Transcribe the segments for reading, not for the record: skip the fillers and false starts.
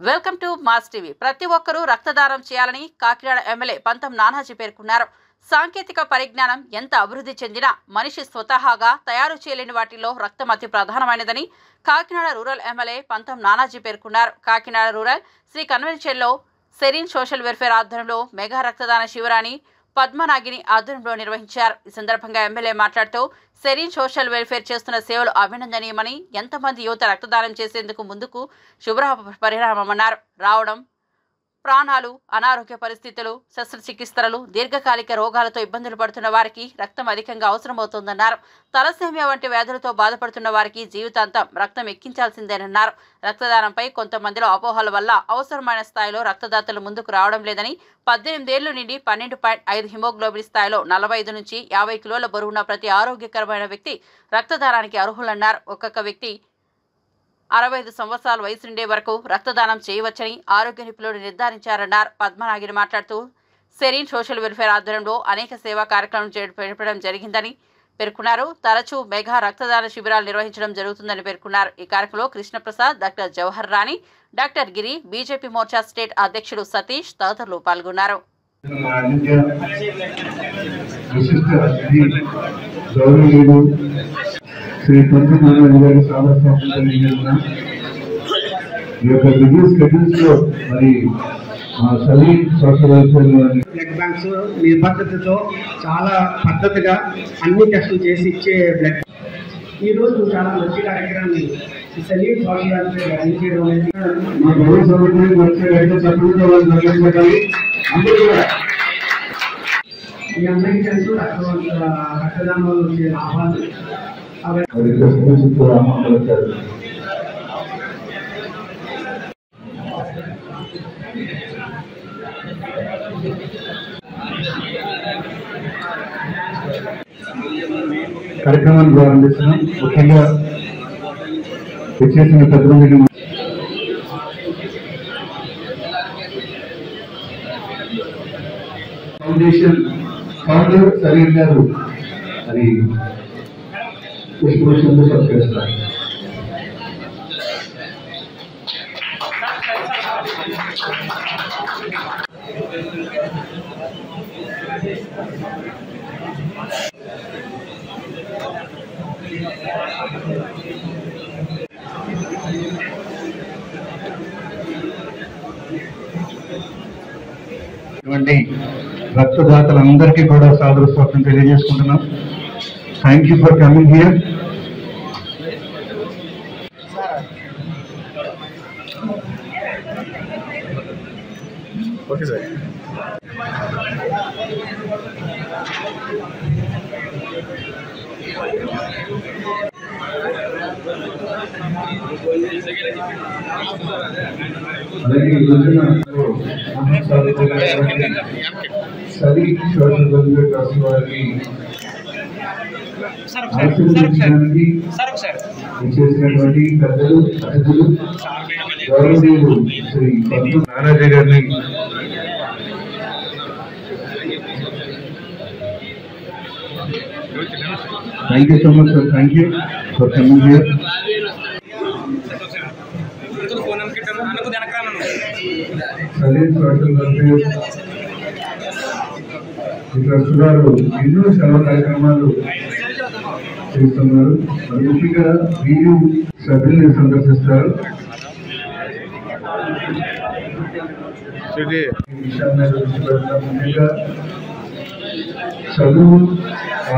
Welcome to mass TV. ప్రతి ఒక్కరూ రక్తదానం చేయాలని కాకినాడ ఎమ్మెల్యే పంతం నానాజీ పేర్కొన్నారు. సాంకేతిక పరిజ్ఞానం ఎంత అభివృద్ధి చెందినా మనిషి స్వతహాగా తయారు చేయలేని వాటిలో రక్తం అతి ప్రధానమైనదని కాకినాడ రూరల్ ఎమ్మెల్యే పంతం నానాజీ పేర్కొన్నారు. కాకినాడ రూరల్ శ్రీ కన్వెన్షన్లో సెరీన్ సోషల్ వెల్ఫేర్ ఆధ్వర్యంలో మెగా రక్తదాన శిబిరాన్ని పద్మనాగిని ఆధ్వర్యంలో నిర్వహించారు. ఈ సందర్భంగా ఎమ్మెల్యే మాట్లాడుతూ సెరీన్ సోషల్ వెల్ఫేర్ చేస్తున్న సేవలు అభినందనీయమని, ఎంతమంది యువత రక్తదానం చేసేందుకు ముందుకు శుభ్ర పరిణామమన్నారు. రావడం ప్రాణాలు, అనారోగ్య పరిస్థితులు, శస్త్రచికిత్సలు, దీర్ఘకాలిక రోగాలతో ఇబ్బందులు పడుతున్న వారికి రక్తం అధికంగా అవసరమవుతోందన్నారు. తలసేమియా వంటి వ్యాధులతో బాధపడుతున్న వారికి జీవితాంతం రక్తం ఎక్కించాల్సిందేనన్నారు. రక్తదానంపై కొంతమందిలో అపోహల వల్ల అవసరమైన స్థాయిలో రక్తదాతలు ముందుకు రావడం లేదని, 18 ఏళ్ల నుండి 12.5 హిమోగ్లోబిన్ స్థాయిలో 45 నుంచి 50 కిలోల బరువున్న ప్రతి ఆరోగ్యకరమైన వ్యక్తి రక్తదానానికి అర్హులన్నారు. ఒక్కొక్క వ్యక్తి 65 సంవత్సరాల వయసు నుండే వరకు రక్తదానం చేయవచ్చని ఆరోగ్య నిపుణులు నిర్ధారించారన్నారు. పద్మనాగిని మాట్లాడుతూ సెరీన్ సోషల్ వెల్ఫేర్ ఆధ్వర్యంలో అనేక సేవా కార్యక్రమాలు చేపట్టడం జరిగిందని పేర్కొన్నారు. తరచూ మెగా రక్తదాన శిబిరాలు నిర్వహించడం జరుగుతుందని పేర్కొన్నారు. ఈ కార్యక్రమంలో కృష్ణప్రసాద్, డాక్టర్ జవహర్ రాణి, డాక్టర్ గిరి, బీజేపీ మోర్చా స్టేట్ అధ్యక్షుడు సతీష్ తదితరులు పాల్గొన్నారు. శ్రీ పంతం నానాజీ గారి సామర్థ్యంలో ఈ యొక్క బిజీ స్కెడ్యూల్స్ లో మరి serene social welfare blood banks నిబద్ధతతో చాలా పద్ధతిగా అన్ని టెస్టులు చేసి ఇచ్చే బ్లడ్ ఈరోజు చాలా మంచి కార్యక్రమాన్ని సెరీన్ సోషల్ వెల్ఫేర్ అందించడం అనేది మా గౌరవ సభ్యులు వచ్చేటైతే సభ్యులతో వాళ్ళు నిర్వహించాలి. అందరూ కూడా మీ అందరికీ తెలుసు రక్తదానం వల్ల వచ్చే లాభాలు కార్యక్రమాన్ని ప్రారంభిస్తున్నాం. ముఖ్యంగా వచ్చేసిన పెద్దమంది ఫౌండేషన్ ఫౌండర్ సెరీన్ గారు అది పుష్పవృక్షంతో సత్కరిస్తారు. ఇటువంటి రక్తదాతలందరికీ కూడా సాదర స్వాగతం తెలియజేసుకుంటున్నాం. Thank you for coming here. Okay sir. అలాగే ఈ రోజున సెరీన్ సోషల్ వెల్ఫేర్ ట్రస్ట్ వారికి ఆశీర్వదించడానికి చేసినటువంటి పెద్దలు, అతిథులు, గౌరవనీయులు శ్రీ పంతం నానాజీ గారిని thank you so much sir. Thank you for coming here. Serene social welfare trust వారు ఎన్నో సేవా కార్యక్రమాలు చేస్తున్నారు. మరి ముఖ్యంగా వీరు సభ్యుల్ని సందర్శిస్తారు. ముఖ్యంగా చదువు,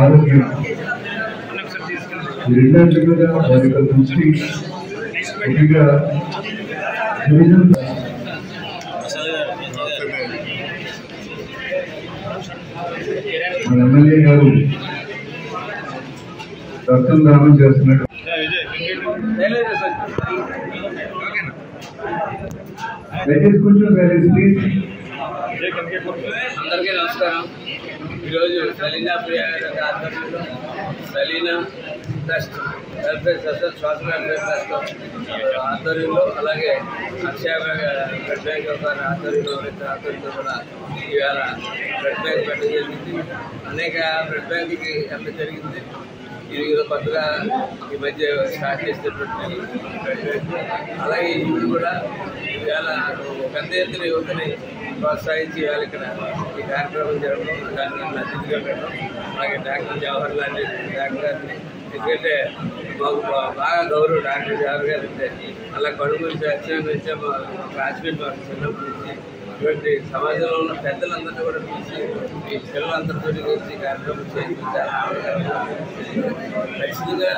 ఆరోగ్యం ఈ రెండింటి మీద వారి యొక్క దృష్టి ముఖ్యంగా డివిజన్ మన ఎమ్మెల్యే గారు రక్తం దానం చేస్తున్నట్టు. దయచేసి కొంచెం ప్లీజ్. అందరికీ నమస్కారం. ఈరోజు సలీనా ప్రియా ఆధ్వర్యంలో Salina trust welfare social welfare trust ఆధ్వర్యంలో, అలాగే అక్షయ బ్లడ్ బ్యాంక్ యొక్క ఆధ్వర్యంలో కూడా ఇవాళ బ్లడ్ బ్యాంక్ పెట్టడం జరిగింది. అనేక బ్లడ్ బ్యాంక్కి వెళ్ళడం జరిగింది. ఇది కొత్తగా ఈ మధ్య స్టార్ట్ చేసేటటువంటి అలాగే ఇవి కూడా ఇవాళ పెద్ద ఎత్తున యువతని ప్రోత్సహించి ఇవాళ ఇక్కడ ఈ కార్యక్రమం జరగడం, దాన్ని నన్ను అతిథిగా పెట్టడం, అలాగే డాక్టర్ జవహర్ లాల్ డాక్టర్ గారిని, ఎందుకంటే మాకు బాగా గౌరవం డాక్టర్ జవహర్ గారు అంటే అలా కడుపు నుంచి వచ్చిన నుంచి క్లాస్మేట్ మాకు చిన్నప్పటి నుంచి ఇటువంటి సమాజంలో ఉన్న పెద్దలందరినీ కూడా పిలిచి ఈ పిల్లలందరితో కలిసి కార్యక్రమం చేయించారు. ఖచ్చితంగా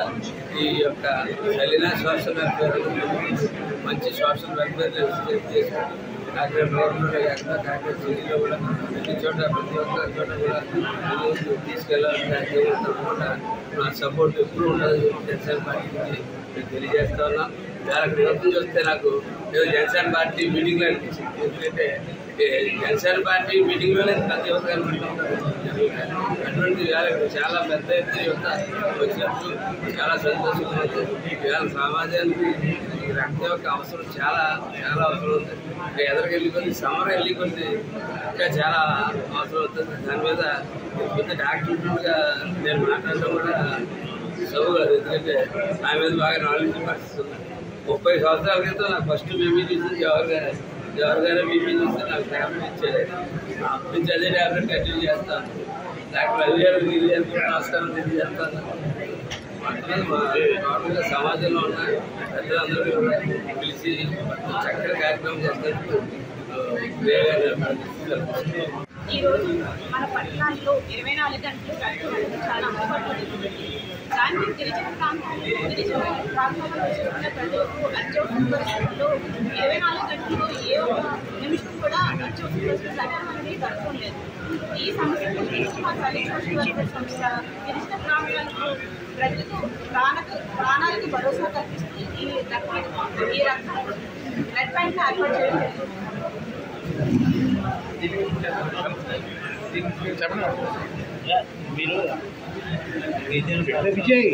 ఈ యొక్క సలీనా సోషల్ వెల్ఫేర్ మంచి సోషల్ వెల్ఫేర్ చేసుకుంటూ కాకినాడ రోడ్లో కాకుండా కాకినాడ సిటీలో కూడా ప్రతి చోట ప్రతి ఒక్క చోట కూడా తీసుకెళ్ళాలని తప్పకుండా నా సపోర్ట్ ఎప్పుడు ఉండదు జనసేన పార్టీకి నేను తెలియజేస్తా ఉన్నాను. అక్కడ మొత్తం చూస్తే నాకు ఏదో జనసేన పార్టీ మీటింగ్లో అనిపించింది. ఎందుకంటే జనసేన పార్టీ మీటింగ్లోనే పెద్ద యువత కనిపిస్తుంటారు. అటువంటి చాలా పెద్ద ఎత్తున యువత వచ్చినప్పుడు చాలా సంతోషంగా ఉంది. ఇవాళ సమాజానికి రక్తం యొక్క అవసరం చాలా చాలా అవసరం ఉంది. ఇంకా ఎదరికి కొద్ది సమ్మర్ కొద్ది ఇంకా చాలా అవసరం అవుతుంది. దాని మీద కొద్ది డాక్టర్గా నేను మాట్లాడటం కూడా చదువు కాదు. ఎందుకంటే నా మీద బాగా నాలెడ్జ్ పరిస్థితి ఉంది. 30 సంవత్సరాల క్రితం నాకు ఫస్ట్ బీపీ చూసింది జవహర్ గారు బీపీ చూస్తే నాకు ట్యాబ్లెట్ ఇచ్చేది. అప్పటి నుంచి అదే ట్యాబ్లెట్ కంటిన్యూ చేస్తాను. డాక్టర్ రవి గారు నమస్కారం తెలియజేస్తాను. మామూలుగా సమాజంలో ఉన్న పెద్దలందరూ కూడా పిలిచి చక్కటి కార్యక్రమం చేస్తారు. ఈరోజు మన పట్టణాల్లో 24 గంటలు కరెంటు చాలా అందుబాటులో ఉంది. కానీ గిరిజన ప్రాంతాల్లో చెప్పుకున్న ప్రతి ఒక్క అత్యవసర పరిస్థితుల్లో 24 గంటల్లో ఏ ఒక్క నిమిషం కూడా అత్యవసర పరిస్థితులు సరైన అనేది దొరకలేదు. ఈ సమస్య గురించి మా సలీనా సోషల్ వెల్ఫేర్ సంస్థ గిరిజన ప్రాంతాలకు ప్రజలకు ప్రాణాలకు భరోసా కల్పిస్తూ ఈ రక్త బ్లడ్ బ్యాంక్ ఏర్పాటు చేయడం విజయ్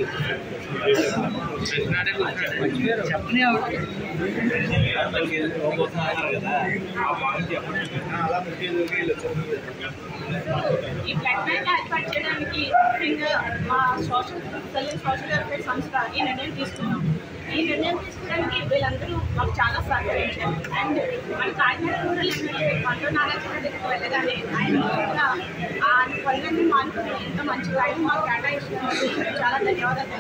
ఈ బ్లడ్ బ్యాంక్ ఏర్పాటు చేయడానికి ముఖ్యంగా మా సలీనా సోషల్ వెల్ఫేర్ సంస్థ ఈ నిర్ణయం తీసుకున్నాం. ఈ నిర్ణయం తీసుకోవడానికి వీళ్ళందరూ మాకు చాలా సహకరించారు. అండ్ మన కాకినాడ రూరల్ ఎమ్మెల్యే పండు నారాయణ దగ్గరికి వెళ్ళగానే ఆయన ఆ పనులన్నీ మానుకుని ఎంత మంచిగా ఆయన మాకు కేటాయించినందుకు చాలా ధన్యవాదాలు.